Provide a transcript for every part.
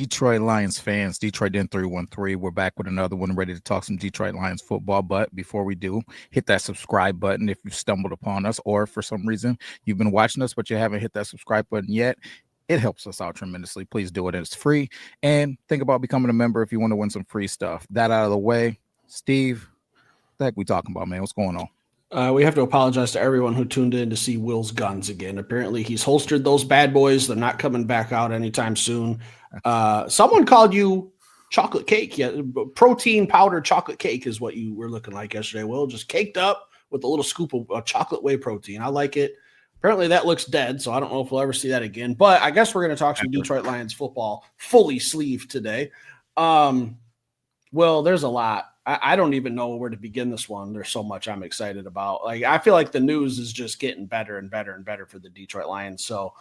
Detroit Lions fans, Detroit Den 313. We're back with another one, ready to talk some Detroit Lions football. But before we do, hit that subscribe button if you've stumbled upon us, or for some reason you've been watching us but you haven't hit that subscribe button yet. It helps us out tremendously. Please do it. It's free. And think about becoming a member if you want to win some free stuff. That out of the way, Steve, what the heck we talking about, man? What's going on? We have to apologize to everyone who tuned in to see Will's guns again. Apparently, he's holstered those bad boys. They're not coming back out anytime soon. Someone called you chocolate cake. Yeah, protein powder chocolate cake is what you were looking like yesterday, Will. Just caked up with a little scoop of chocolate whey protein. I like it. Apparently, that looks dead, so I don't know if we'll ever see that again. But I guess we're going to talk some Detroit Lions football fully sleeved today. Well, there's a lot. I don't even know where to begin this one. There's so much I'm excited about. Like, I feel like the news is just getting better and better and better for the Detroit Lions. So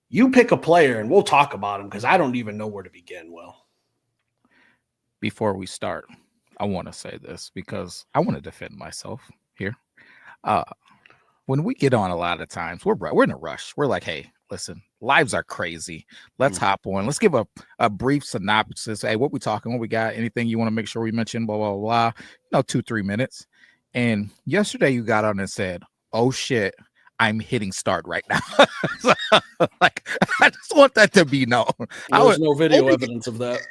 you pick a player and we'll talk about him because I don't even know where to begin, Will. Before we start, I want to say this because I want to defend myself here. When we get on a lot of times, we're in a rush. We're like, hey, listen, lives are crazy. Let's hop on. Let's give a brief synopsis. Hey, what we talking? What we got? Anything you want to make sure we mention? Blah, blah, blah. 2-3 minutes. And yesterday you got on and said, oh, shit, I'm hitting start right now. So, like, I just want that to be known. There's no video evidence of that.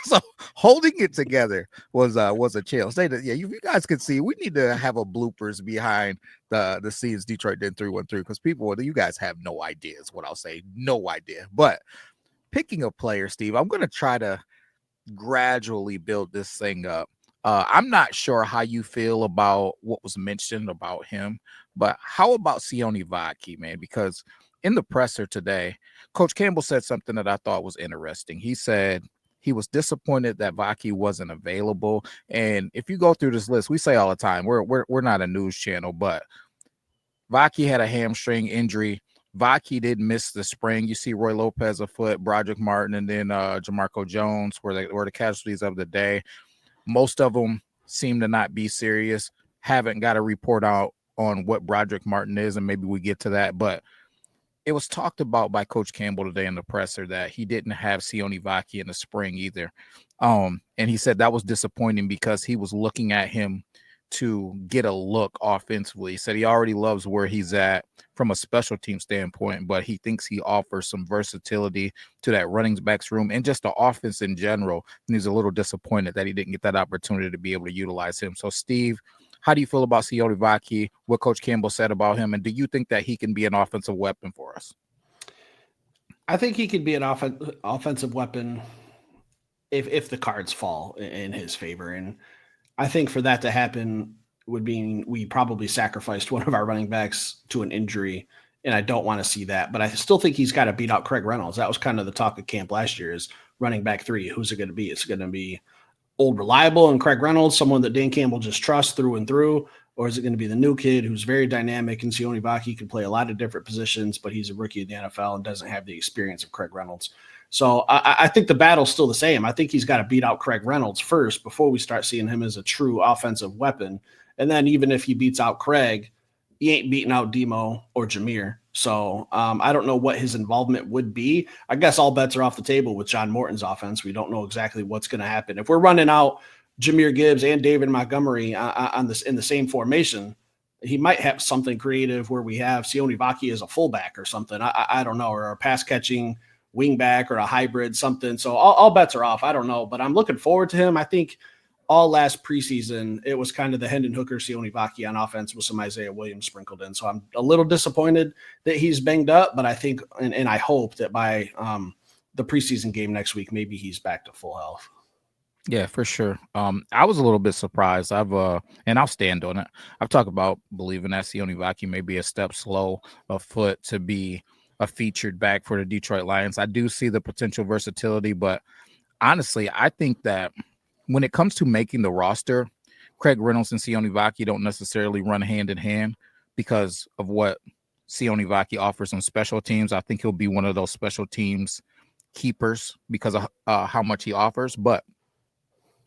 So holding it together was a chill. Say that, yeah, you guys can see we need to have a bloopers behind the scenes Detroit Den 313 because you guys have no idea is what I'll say. No idea. But picking a player, Steve, I'm going to try to gradually build this thing up. I'm not sure how you feel about what was mentioned about him, but how about Sione Vaki, man? Because in the presser today, Coach Campbell said something that I thought was interesting. He said he was disappointed that Vaki wasn't available. And if you go through this list, we say all the time, we're not a news channel, but Vaki had a hamstring injury. Vaki did miss the spring. You see Roy Lopez a foot, Brodric Martin, and then Jamarco Jones were the casualties of the day. Most of them seem to not be serious. Haven't got a report out on what Brodric Martin is, and maybe we get to that. But it was talked about by Coach Campbell today in the presser that he didn't have Sione Vaki in the spring either. And he said that was disappointing because he was looking at him to get a look offensively. He said he already loves where he's at from a special team standpoint, but he thinks he offers some versatility to that running backs room and just the offense in general. And he's a little disappointed that he didn't get that opportunity to be able to utilize him. So, Steve, how do you feel about Sione Vaki, what Coach Campbell said about him, and do you think that he can be an offensive weapon for us? I think he could be an offensive weapon if the cards fall in his favor. And I think for that to happen would mean we probably sacrificed one of our running backs to an injury, and I don't want to see that. But I still think he's got to beat out Craig Reynolds. That was kind of the talk of camp last year is running back 3. Who's it going to be? It's going to be old reliable and Craig Reynolds, someone that Dan Campbell just trusts through and through, or is it going to be the new kid who's very dynamic and Sione Vaki can play a lot of different positions, but he's a rookie in the NFL and doesn't have the experience of Craig Reynolds. So I think the battle's still the same. I think he's got to beat out Craig Reynolds first before we start seeing him as a true offensive weapon. And then even if he beats out Craig, he ain't beating out Demo or Jameer. So I don't know what his involvement would be. I guess all bets are off the table with John Morton's offense. We don't know exactly what's going to happen. If we're running out Jameer Gibbs and David Montgomery on this in the same formation, he might have something creative where we have Sione Vaki as a fullback or something. I don't know, or a pass catching wingback or a hybrid, something. So all bets are off. I don't know, but I'm looking forward to him. I think all last preseason, it was kind of the Hendon Hooker, Sione Vaki on offense with some Isaiah Williams sprinkled in. So I'm a little disappointed that he's banged up, but I think, and I hope that by the preseason game next week, maybe he's back to full health. Yeah, for sure. I was a little bit surprised. And I'll stand on it. I've talked about believing that Sione Vaki may be a step slow of foot to be a featured back for the Detroit Lions. I do see the potential versatility, but honestly, I think that when it comes to making the roster, Craig Reynolds and Sione Vaki don't necessarily run hand in hand because of what Sione Vaki offers on special teams. I think he'll be one of those special teams keepers because of how much he offers. But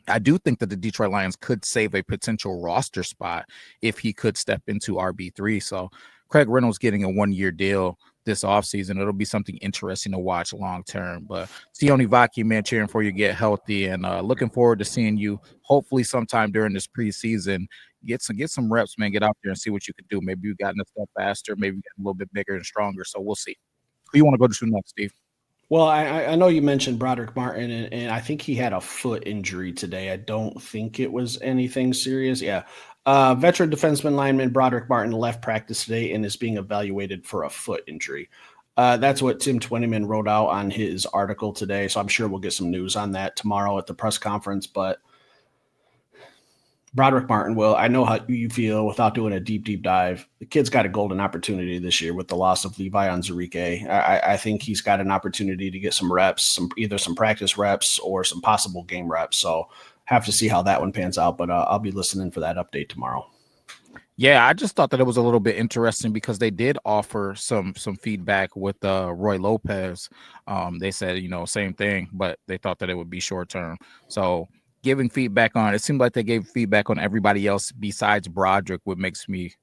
I do think that the Detroit Lions could save a potential roster spot if he could step into RB3. So Craig Reynolds getting a 1-year deal this offseason. It'll be something interesting to watch long term. But Sione Vaki, man, cheering for you, get healthy, and looking forward to seeing you hopefully sometime during this preseason. Get some reps, man. Get out there and see what you can do. Maybe you gotten a step faster, maybe you got a little bit bigger and stronger. So we'll see. Who you want to go to next, Steve? Well, I know you mentioned Brodric Martin, and I think he had a foot injury today. I don't think it was anything serious. Yeah. Veteran defenseman lineman Brodric Martin left practice today and is being evaluated for a foot injury. That's what Tim Twentyman wrote out on his article today. So I'm sure we'll get some news on that tomorrow at the press conference. But Brodric Martin, Will, I know how you feel without doing a deep dive. The kid's got a golden opportunity this year with the loss of Levi Anzalone. I think he's got an opportunity to get some reps, either some practice reps or some possible game reps. So have to see how that one pans out, but I'll be listening for that update tomorrow. Yeah, I just thought that it was a little bit interesting because they did offer some feedback with Roy Lopez. They said, same thing, but they thought that it would be short term. So giving feedback on it seemed like they gave feedback on everybody else besides Brodric, what makes me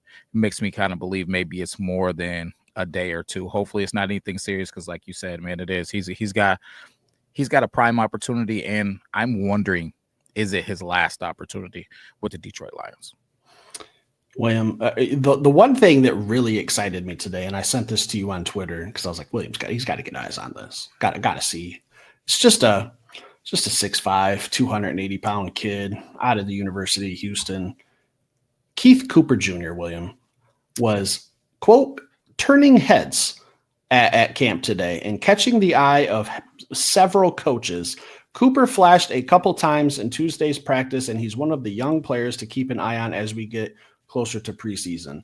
kind of believe maybe it's more than a day or two. Hopefully it's not anything serious because like you said, man, it is. He's got a prime opportunity, and I'm wondering, is it his last opportunity with the Detroit Lions? William, the one thing that really excited me today, and I sent this to you on Twitter because I was like, William's he's got to get eyes on this. Got to see. It's just a 6'5", 280-pound kid out of the University of Houston. Keith Cooper Jr., William, was, quote, turning heads at camp today and catching the eye of several coaches. Cooper flashed a couple times in Tuesday's practice, and he's one of the young players to keep an eye on as we get closer to preseason.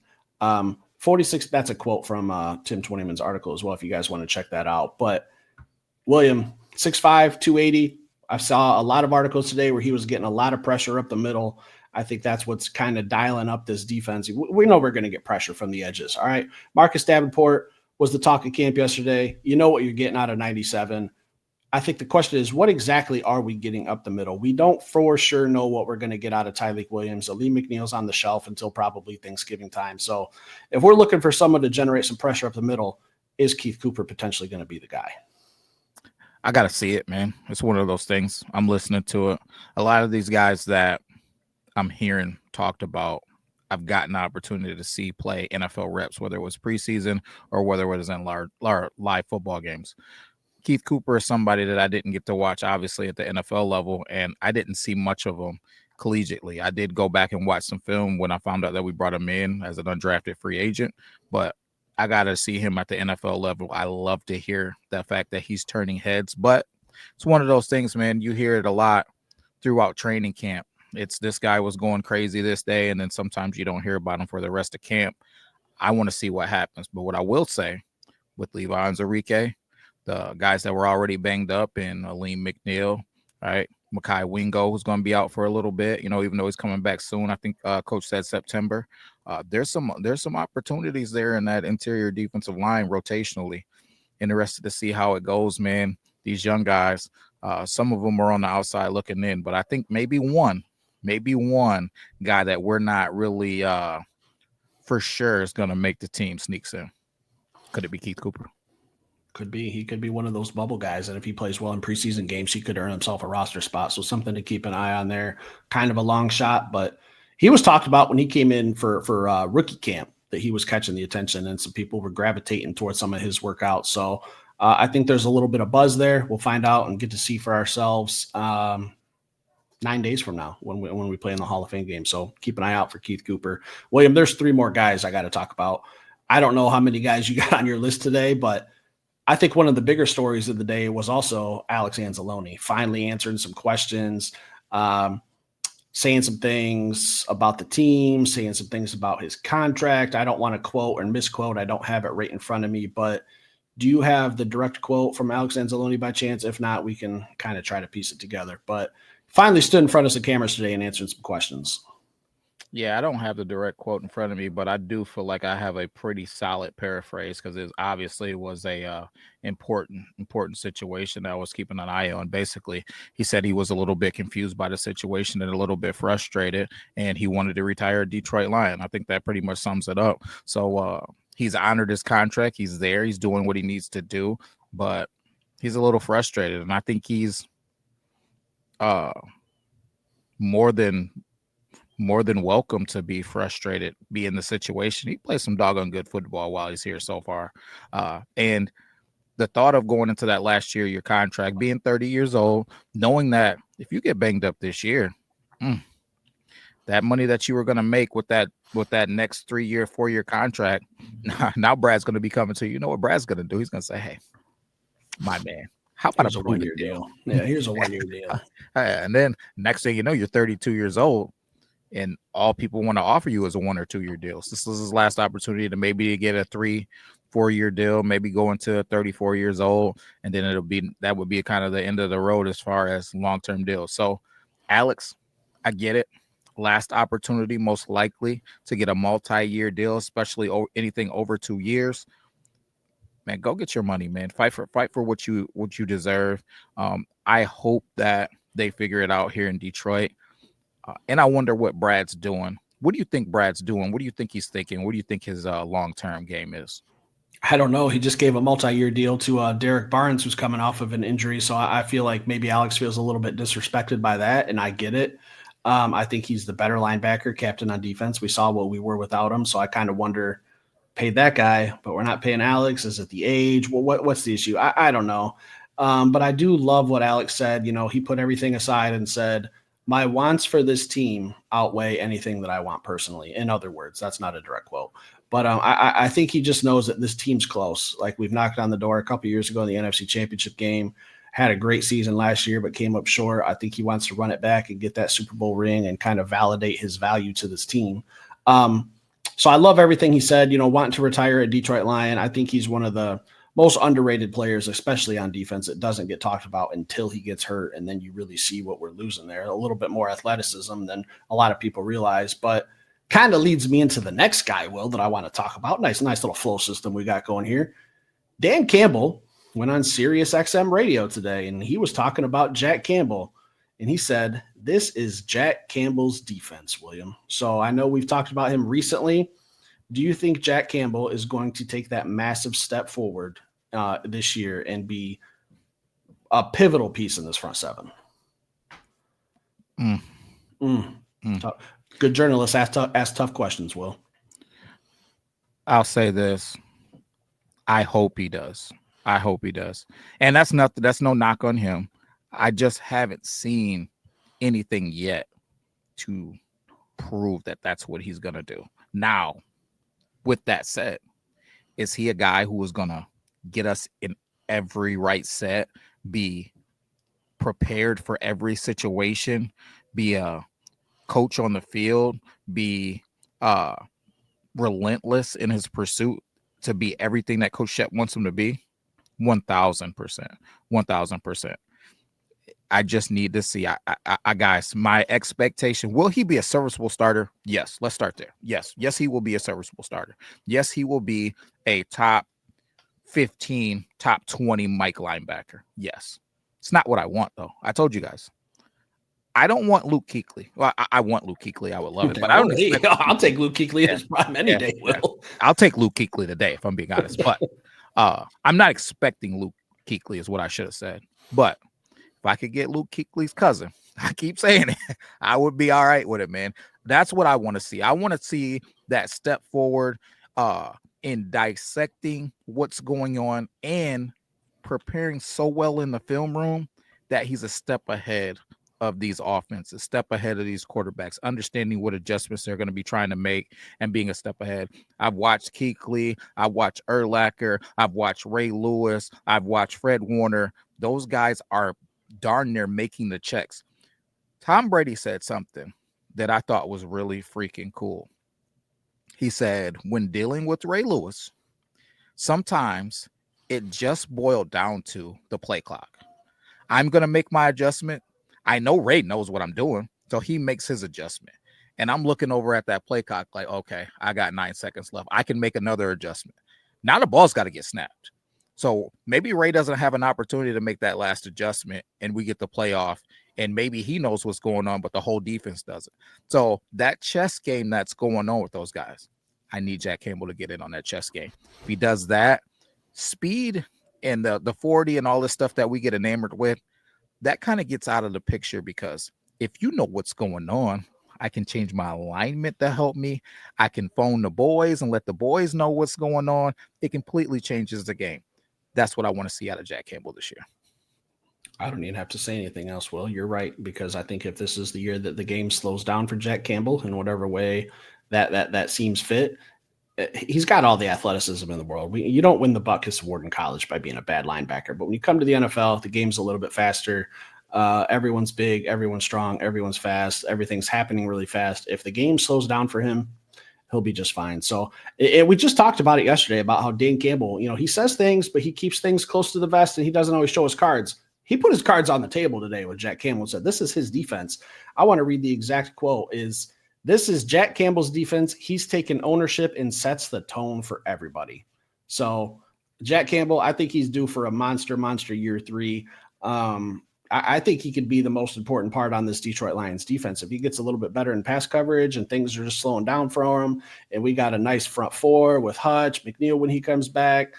46, that's a quote from Tim Twentyman's article as well, if you guys want to check that out. But William, 6'5", 280, I saw a lot of articles today where he was getting a lot of pressure up the middle. I think that's what's kind of dialing up this defense. We know we're going to get pressure from the edges. All right. Marcus Davenport was the talk of camp yesterday. You know what you're getting out of 97. I think the question is, what exactly are we getting up the middle? We don't for sure know what we're going to get out of Tyleik Williams. Lee McNeil's on the shelf until probably Thanksgiving time. So if we're looking for someone to generate some pressure up the middle, is Keith Cooper potentially going to be the guy? I got to see it, man. It's one of those things. I'm listening to it. A lot of these guys that I'm hearing talked about, I've gotten the opportunity to see play NFL reps, whether it was preseason or whether it was in live football games. Keith Cooper is somebody that I didn't get to watch, obviously, at the NFL level, and I didn't see much of him collegiately. I did go back and watch some film when I found out that we brought him in as an undrafted free agent, but I got to see him at the NFL level. I love to hear the fact that he's turning heads, but it's one of those things, man. You hear it a lot throughout training camp. It's this guy was going crazy this day, and then sometimes you don't hear about him for the rest of camp. I want to see what happens. But what I will say with Levi Anzalone, the guys that were already banged up, and Lee McNeil, right? Mekhi Wingo, who's going to be out for a little bit, even though he's coming back soon. I think Coach said September. There's some opportunities there in that interior defensive line rotationally. Interested to see how it goes, man. These young guys, some of them are on the outside looking in, but I think maybe one guy that we're not really for sure is going to make the team sneaks in. Could it be Keith Cooper? Could be. He could be one of those bubble guys, and if he plays well in preseason games, he could earn himself a roster spot. So something to keep an eye on there. Kind of a long shot, but he was talked about when he came in for rookie camp that he was catching the attention, and some people were gravitating towards some of his workouts. So I think there's a little bit of buzz there. We'll find out and get to see for ourselves 9 days from now when we play in the Hall of Fame game. So keep an eye out for Keith Cooper. William, there's 3 more guys I got to talk about. I don't know how many guys you got on your list today, but I think one of the bigger stories of the day was also Alex Anzalone finally answering some questions, saying some things about the team, saying some things about his contract. I don't want to quote or misquote. I don't have it right in front of me, but do you have the direct quote from Alex Anzalone by chance? If not, we can kind of try to piece it together. But finally stood in front of some cameras today and answered some questions. Yeah, I don't have the direct quote in front of me, but I do feel like I have a pretty solid paraphrase because it obviously was a important situation that I was keeping an eye on. Basically, he said he was a little bit confused by the situation and a little bit frustrated, and he wanted to retire a Detroit Lion. I think that pretty much sums it up. So He's honored his contract. He's there. He's doing what he needs to do, but he's a little frustrated, and I think he's uh more than welcome to be frustrated, be in the situation. He plays some doggone good football while he's here so far. And the thought of going into that last year of your contract, being 30 years old, knowing that if you get banged up this year, that money that you were going to make with that next 3-year, 4-year contract, now Brad's going to be coming to you. You know what Brad's going to do? He's going to say, hey, my man, how about a 1-year deal? Yeah, here's a 1-year deal. And then next thing you know, you're 32 years old, and all people want to offer you is a 1 or 2 year deal. So this is his last opportunity to maybe get a 3-4 year deal, maybe go into 34 years old, and then that would be kind of the end of the road as far as long-term deals. So Alex, I get it. Last opportunity, most likely, to get a multi-year deal, especially anything over 2 years. Man, go get your money, man. Fight for what you deserve. I hope that they figure it out here in Detroit. And I wonder what Brad's doing. What do you think Brad's doing? What do you think he's thinking? What do you think his long-term game is? I don't know. He just gave a multi-year deal to Derek Barnes, who's coming off of an injury. So I feel like maybe Alex feels a little bit disrespected by that, and I get it. I think he's the better linebacker, captain on defense. We saw what we were without him, so I kind of wonder, paid that guy, but we're not paying Alex. Is it the age? Well, what's the issue? I don't know. But I do love what Alex said. You know, he put everything aside and said, my wants for this team outweigh anything that I want personally. In other words, that's not a direct quote. But I think he just knows that this team's close. Like, we've knocked on the door a couple years ago in the NFC Championship game. Had a great season last year, but came up short. I think he wants to run it back and get that Super Bowl ring and kind of validate his value to this team. So I love everything he said, you know, wanting to retire a Detroit Lion. I think he's one of the most underrated players, especially on defense. It doesn't get talked about until he gets hurt, and then you really see what we're losing there. A little bit more athleticism than a lot of people realize, but kind of leads me into the next guy, Will, that I want to talk about. Nice little flow system we got going here. Dan Campbell went on Sirius XM radio today, and he was talking about Jack Campbell, and he said, this is Jack Campbell's defense, William. So I know we've talked about him recently. Do you think Jack Campbell is going to take that massive step forward this year and be a pivotal piece in this front seven? Good journalists ask tough questions, Will. I'll say this. I hope he does. And that's no knock on him. I just haven't seen anything yet to prove that that's what he's going to do. Now, with that said, is he a guy who is going to get us in every right set, be prepared for every situation, be a coach on the field, be relentless in his pursuit to be everything that Coach Shep wants him to be? 1,000%. I just need to see. I guys, my expectation, will he be a serviceable starter? Yes. Let's start there. Yes, he will be a serviceable starter. Yes, he will be a top 15, top 20 Mike linebacker. Yes. It's not what I want, though. I told you guys. I don't want Luke Kuechly. Well, I want Luke Kuechly. I would love it, but I don't expect I'll take Luke Kuechly in his prime any day, Will. I'll take Luke Kuechly today, if I'm being honest. But I'm not expecting Luke Kuechly is what I should have said. But if I could get Luke Kuechly's cousin, I keep saying it, I would be all right with it, man. That's what I want to see. I want to see that step forward in dissecting what's going on and preparing so well in the film room that he's a step ahead of these offenses, step ahead of these quarterbacks, understanding what adjustments they're going to be trying to make and being a step ahead. I've watched Kuechly, I've watched Urlacher, I've watched Ray Lewis, I've watched Fred Warner. Those guys are darn near making the checks. Tom Brady said something that I thought was really freaking cool. He said, when dealing with Ray Lewis, sometimes it just boiled down to the play clock. I'm going to make my adjustment. I know Ray knows what I'm doing, so he makes his adjustment. And I'm looking over at that play clock like, okay, I got 9 seconds left. I can make another adjustment. Now the ball's got to get snapped. So maybe Ray doesn't have an opportunity to make that last adjustment and we get the playoff, and maybe he knows what's going on, but the whole defense doesn't. So that chess game that's going on with those guys, I need Jack Campbell to get in on that chess game. If he does that, speed and the 40 and all this stuff that we get enamored with, that kind of gets out of the picture, because if you know what's going on, I can change my alignment to help me. I can phone the boys and let the boys know what's going on. It completely changes the game. That's what I want to see out of Jack Campbell this year. I don't even have to say anything else, Will. You're right, because I think if this is the year that the game slows down for Jack Campbell in whatever way that seems fit, he's got all the athleticism in the world. You don't win the Butkus Award in college by being a bad linebacker, but when you come to the NFL, the game's a little bit faster. Everyone's big, everyone's strong, everyone's fast, everything's happening really fast. If the game slows down for him, he'll be just fine. So we just talked about it yesterday about how Dan Campbell, he says things, but he keeps things close to the vest and he doesn't always show his cards. He put his cards on the table today with Jack Campbell and said, this is his defense. I want to read the exact quote this is Jack Campbell's defense. He's taken ownership and sets the tone for everybody. So Jack Campbell, I think he's due for a monster year 3. I think he could be the most important part on this Detroit Lions defense. If he gets a little bit better in pass coverage and things are just slowing down for him, and we got a nice front 4 with Hutch, McNeil when he comes back,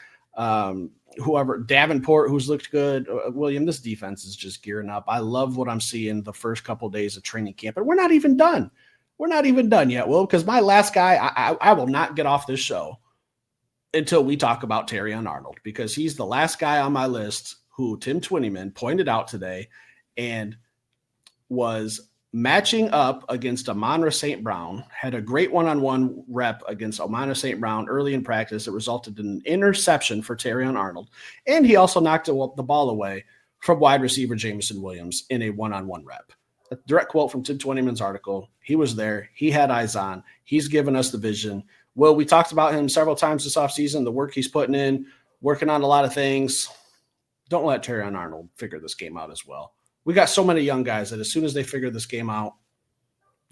whoever, Davenport, who's looked good. William, this defense is just gearing up. I love what I'm seeing the first couple of days of training camp, and we're not even done. We're not even done yet, Will, because my last guy, I will not get off this show until we talk about Terrion Arnold, because he's the last guy on my list who Tim Twinneyman pointed out today and was matching up against Amon-Ra St. Brown, had a great one-on-one rep against Amon-Ra St. Brown early in practice. It resulted in an interception for Terrion Arnold, and he also knocked the ball away from wide receiver Jameson Williams in a one-on-one rep. A direct quote from Tim Twinneyman's article. He was there. He had eyes on. He's given us the vision. Well, we talked about him several times this offseason, the work he's putting in, working on a lot of things. Don't let Terrion Arnold figure this game out as well. We got so many young guys that as soon as they figure this game out,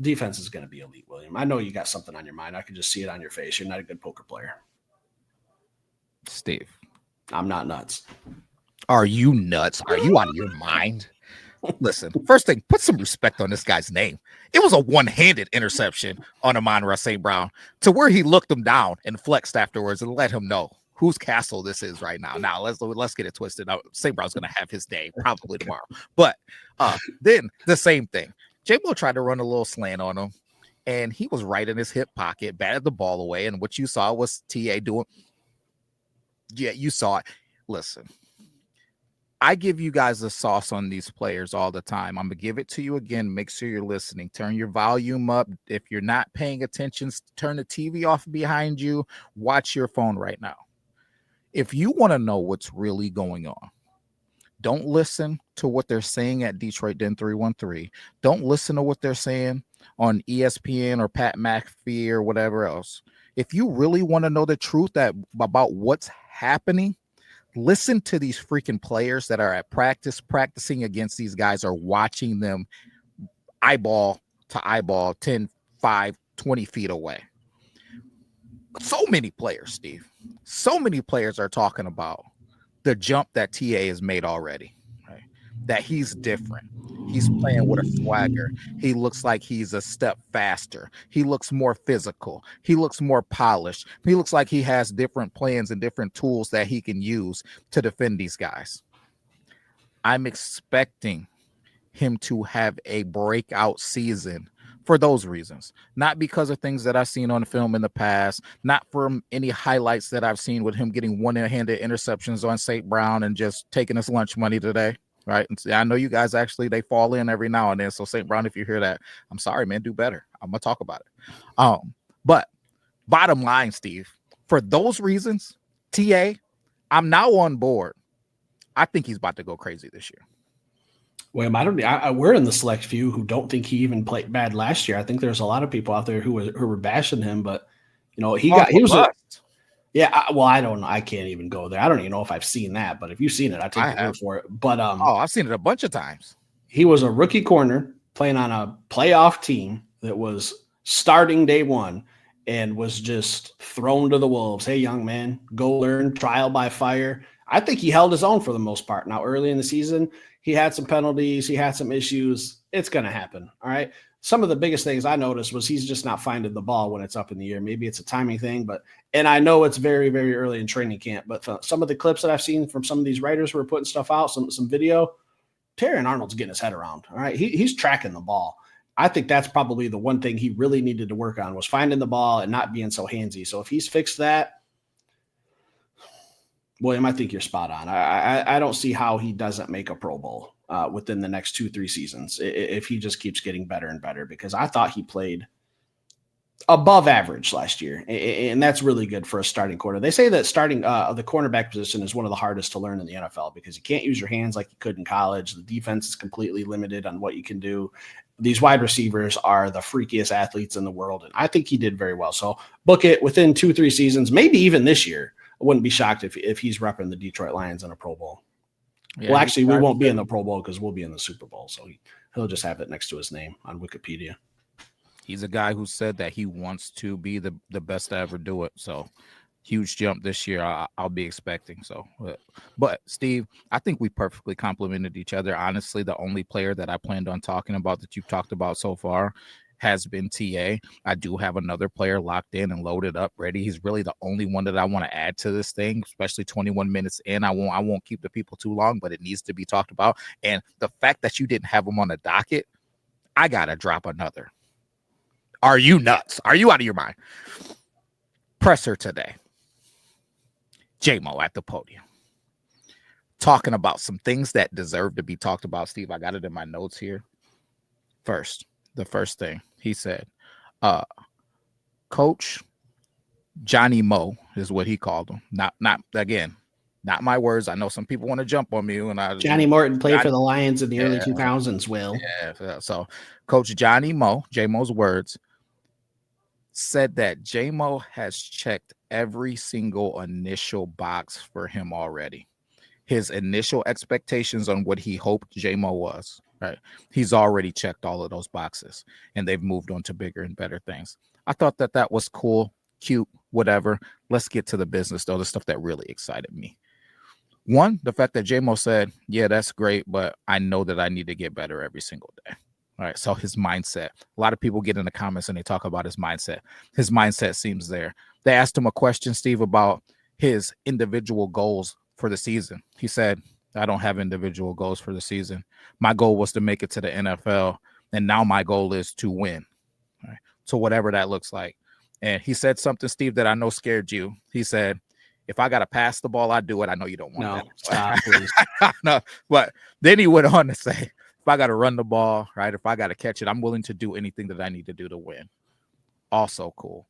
defense is going to be elite, William. I know you got something on your mind. I can just see it on your face. You're not a good poker player. Steve. I'm not nuts. Are you nuts? Are you out of your mind? Listen, first thing, put some respect on this guy's name. It was a one-handed interception on Amon-Ra St. Brown to where he looked him down and flexed afterwards and let him know whose castle this is right now. Now let's get it twisted. St. Brown's going to have his day probably tomorrow. But then the same thing. J-Mo tried to run a little slant on him, and he was right in his hip pocket, batted the ball away, and what you saw was TA doing. Yeah, you saw it. Listen. I give you guys the sauce on these players all the time. I'm going to give it to you again. Make sure you're listening. Turn your volume up. If you're not paying attention, turn the TV off behind you. Watch your phone right now. If you want to know what's really going on, don't listen to what they're saying at Detroit Den 313. Don't listen to what they're saying on ESPN or Pat McAfee or whatever else. If you really want to know the truth about what's happening, listen to these freaking players that are at practicing against these guys, or watching them eyeball to eyeball, 10, 5, 20 feet away. So many players, Steve. So many players are talking about the jump that TA has made already, right? That he's different. He's playing with a swagger. He looks like he's a step faster. He looks more physical. He looks more polished. He looks like he has different plans and different tools that he can use to defend these guys. I'm expecting him to have a breakout season for those reasons, not because of things that I've seen on the film in the past, not from any highlights that I've seen with him getting one-handed interceptions on St. Brown and just taking his lunch money today. Right. And I know you guys they fall in every now and then. So St. Brown, if you hear that, I'm sorry, man, do better. I'm going to talk about it. But bottom line, Steve, for those reasons, TA, I'm now on board. I think he's about to go crazy this year. Well, we're in the select few who don't think he even played bad last year. I think there's a lot of people out there who were bashing him, but he was yeah. I don't know. I can't even go there. I don't even know if I've seen that, but if you've seen it, I take your word for it. But I've seen it a bunch of times. He was a rookie corner playing on a playoff team that was starting day one and was just thrown to the wolves. Hey, young man, go learn, trial by fire. I think he held his own for the most part. Now, early in the season, He had some penalties. He had some issues. It's going to happen. All right. Some of the biggest things I noticed was he's just not finding the ball when it's up in the air. Maybe it's a timing thing, and I know it's very, very early in training camp, but some of the clips that I've seen from some of these writers who are putting stuff out, some video, Terrion Arnold's getting his head around. All right. He's tracking the ball. I think that's probably the one thing he really needed to work on was finding the ball and not being so handsy. So if he's fixed that, William, I think you're spot on. I don't see how he doesn't make a Pro Bowl within the next 2-3 seasons if he just keeps getting better and better, because I thought he played above average last year, and that's really good for a starting corner. They say that starting the cornerback position is one of the hardest to learn in the NFL because you can't use your hands like you could in college. The defense is completely limited on what you can do. These wide receivers are the freakiest athletes in the world, and I think he did very well. So book it within 2-3 seasons, maybe even this year. I wouldn't be shocked if he's repping the Detroit Lions in a Pro Bowl. Yeah, well, actually, we won't be in the Pro Bowl because we'll be in the Super Bowl, so he'll just have it next to his name on Wikipedia. He's a guy who said that he wants to be the best to ever do it. So huge jump this year I'll be expecting. So, but Steve, I think we perfectly complemented each other. Honestly, the only player that I planned on talking about that you've talked about so far has been TA. I do have another player locked in and loaded up, ready. He's really the only one that I want to add to this thing, especially 21 minutes in. I won't keep the people too long, but it needs to be talked about. And the fact that you didn't have him on the docket, I gotta drop another. Are you nuts? Are you out of your mind? Presser today. J-Mo at the podium. Talking about some things that deserve to be talked about. Steve, I got it in my notes here. The first thing he said, Coach Johnny Mo is what he called him. Not my words. I know some people want to jump on me. Johnny Morton played for the Lions in the early 2000s, Will. Yeah. So Coach Johnny Mo, J-Mo's words, said that J-Mo has checked every single initial box for him already. His initial expectations on what he hoped J-Mo was, right? He's already checked all of those boxes, and they've moved on to bigger and better things. I thought that was cool, cute, whatever. Let's get to the business, though, the stuff that really excited me. One, the fact that J-Mo said, yeah, that's great, but I know that I need to get better every single day. All right, so his mindset. A lot of people get in the comments and they talk about his mindset. His mindset seems there. They asked him a question, Steve, about his individual goals for the season. He said, I don't have individual goals for the season. My goal was to make it to the NFL, and now my goal is to win. All right, so whatever that looks like. And he said something, Steve, that I know scared you. He said, if I got to pass the ball, I do it. I know you don't want that. Stop, please. No, but then he went on to say, if I got to run the ball, right, if I got to catch it, I'm willing to do anything that I need to do to win. Also cool.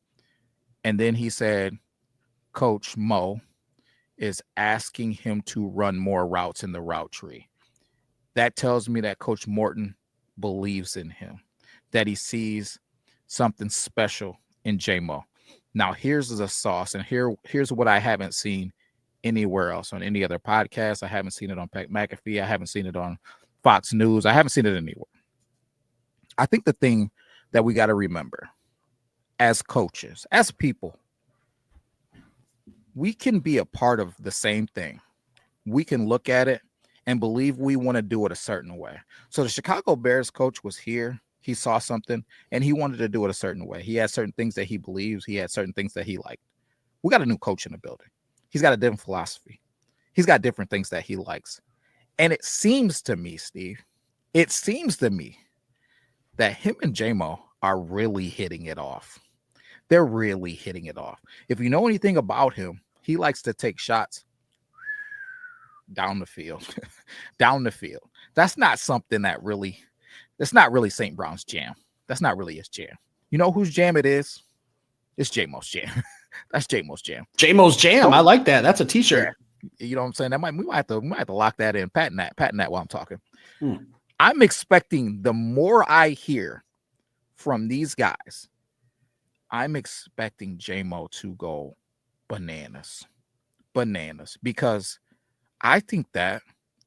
And then he said, Coach Mo is asking him to run more routes in the route tree. That tells me that Coach Morton believes in him, that he sees something special in J-Mo. Now, here's the sauce, and here's what I haven't seen anywhere else on any other podcast. I haven't seen it on Pat McAfee. I haven't seen it on Fox News. I haven't seen it anywhere. I think the thing that we got to remember as coaches, as people, we can be a part of the same thing. We can look at it and believe we want to do it a certain way. So the Chicago Bears coach was here. He saw something and he wanted to do it a certain way. He had certain things that he believes. He had certain things that he liked. We got a new coach in the building. He's got a different philosophy. He's got different things that he likes. And it seems to me, Steve, that him and J-Mo are really hitting it off. They're really hitting it off. If you know anything about him, he likes to take shots down the field. That's not something that's not really St. Brown's jam. That's not really his jam. You know whose jam it is? It's J-Mo's jam. That's J-Mo's jam. J-Mo's jam. I like that. That's a t-shirt. Yeah. You know what I'm saying? We might have to lock that in. Patent that while I'm talking. I'm expecting the more I hear from these guys, I'm expecting J-Mo to go bananas, because I think that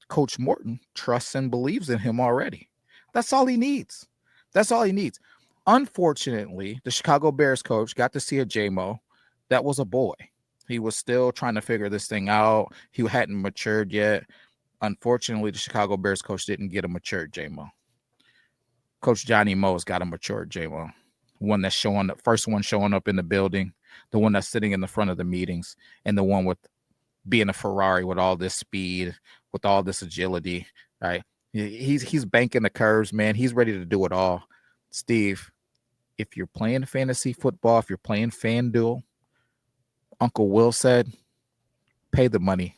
Coach Morton trusts and believes in him already. That's all he needs. Unfortunately, the Chicago Bears coach got to see a J-Mo that was a boy. He was still trying to figure this thing out. He hadn't matured yet. Unfortunately, the Chicago Bears coach didn't get a mature J-Mo. Coach Johnny Mo's got a mature J-Mo. One that's showing up, first one showing up in the building, the one that's sitting in the front of the meetings, and the one with being a Ferrari with all this speed, with all this agility, right? He's banking the curves, man. He's ready to do it all. Steve, if you're playing fantasy football, if you're playing FanDuel, Uncle Will said, pay the money.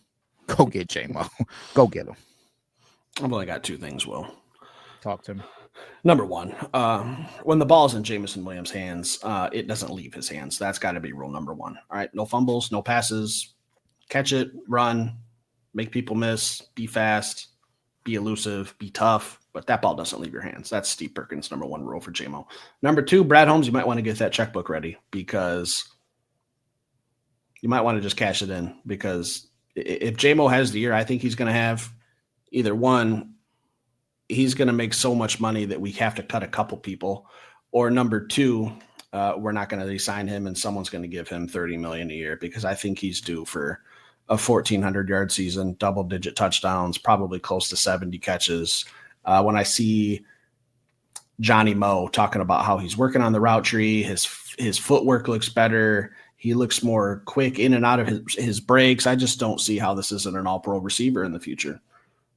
Go get J-Mo. Go get him. I've only got two things, Will. Talk to me. Number one, when the ball's in Jameson Williams' hands, it doesn't leave his hands. That's got to be rule number one. All right, no fumbles, no passes. Catch it, run, make people miss, be fast, be elusive, be tough, but that ball doesn't leave your hands. That's Steve Perkins' number one rule for J-Mo. Number two, Brad Holmes, you might want to get that checkbook ready because you might want to just cash it in because if J-Mo has the year, I think he's going to have either one, he's going to make so much money that we have to cut a couple people, or number two, we're not going to re-sign him and someone's going to give him $30 million a year because I think he's due for a 1,400-yard season, double-digit touchdowns, probably close to 70 catches. When I see Johnny Mo talking about how he's working on the route tree, his footwork looks better. He looks more quick in and out of his breaks. I just don't see how this isn't an all-pro receiver in the future.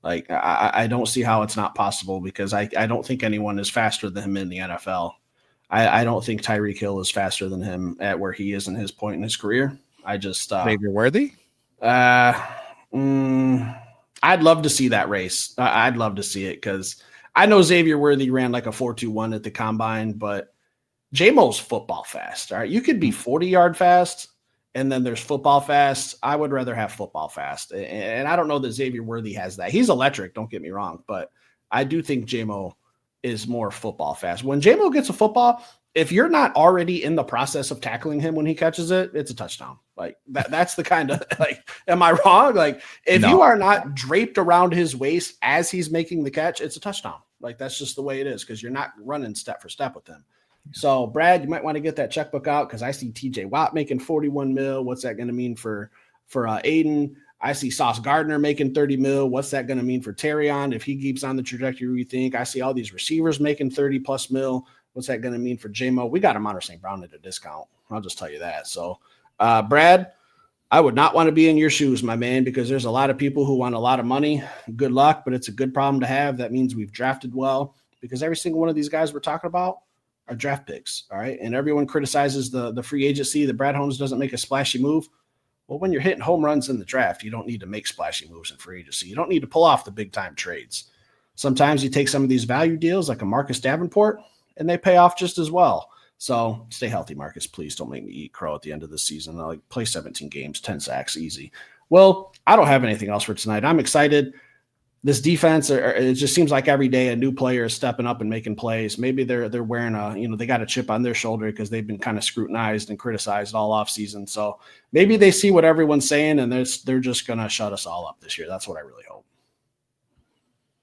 Like, I don't see how it's not possible because I don't think anyone is faster than him in the NFL. I don't think Tyreek Hill is faster than him at where he is in his point in his career. I just Xavier Worthy? I'd love to see that race. I'd love to see it because I know Xavier Worthy ran like a 4.21 at the combine, but J-Mo's football fast. All right. You could be 40-yard fast, and then there's football fast. I would rather have football fast. And I don't know that Xavier Worthy has that. He's electric, don't get me wrong, but I do think J-Mo is more football fast. When J-Mo gets a football, if you're not already in the process of tackling him when he catches it, it's a touchdown. Like that's the kind of like, am I wrong? Like if you are not draped around his waist as he's making the catch, it's a touchdown. Like that's just the way it is because you're not running step for step with him. So Brad, you might want to get that checkbook out because I see TJ Watt making 41 mil. What's that going to mean for Aiden? I see Sauce Gardner making 30 mil. What's that going to mean for Terrion if he keeps on the trajectory we think? I see all these receivers making 30 plus mil. What's that going to mean for J-Mo? We got Amon St. Brown at a discount. I'll just tell you that. So, Brad, I would not want to be in your shoes, my man, because there's a lot of people who want a lot of money. Good luck, but it's a good problem to have. That means we've drafted well because every single one of these guys we're talking about are draft picks, all right? And everyone criticizes the free agency that Brad Holmes doesn't make a splashy move. Well, when you're hitting home runs in the draft, you don't need to make splashy moves in free agency. You don't need to pull off the big-time trades. Sometimes you take some of these value deals like a Marcus Davenport, and they pay off just as well. So stay healthy, Marcus. Please don't make me eat crow at the end of the season. I'll play 17 games, 10 sacks, easy. Well, I don't have anything else for tonight. I'm excited. This defense, it just seems like every day a new player is stepping up and making plays. Maybe they're wearing they got a chip on their shoulder because they've been kind of scrutinized and criticized all offseason. So maybe they see what everyone's saying and they're just going to shut us all up this year. That's what I really hope.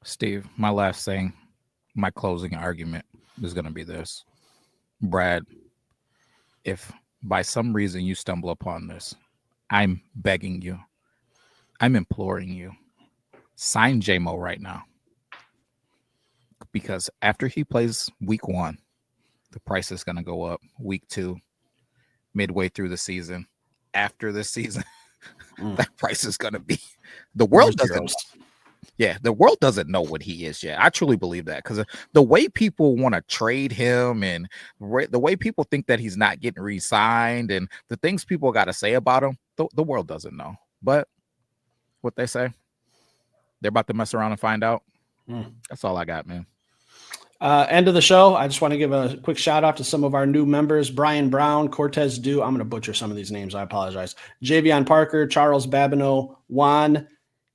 Steve, my last thing, my closing argument is going to be this. Brad, if by some reason you stumble upon this, I'm begging you, I'm imploring you, sign J-Mo right now. Because after he plays week 1, the price is going to go up. Week 2, midway through the season, after this season, that price is going to be. The world doesn't. Yeah, the world doesn't know what he is yet. I truly believe that because the way people want to trade him and the way people think that he's not getting re-signed and the things people got to say about him, the world doesn't know. But what they say, they're about to mess around and find out. That's all I got, man. End of the show. I just want to give a quick shout out to some of our new members: Brian Brown, Cortez Dew. I'm going to butcher some of these names. I apologize. Javion Parker, Charles Babineau, Juan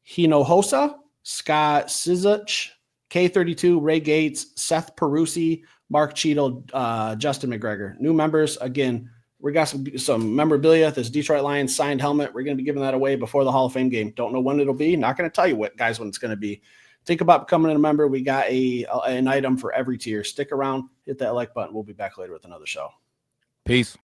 Hinojosa, Scott Sizuch, K32, Ray Gates, Seth Perusi, Mark Cheadle, Justin McGregor. New members. Again, we got some memorabilia. This Detroit Lions signed helmet. We're going to be giving that away before the Hall of Fame game. Don't know when it'll be. Not going to tell you when it's going to be. Think about becoming a member. We got an item for every tier. Stick around. Hit that like button. We'll be back later with another show. Peace.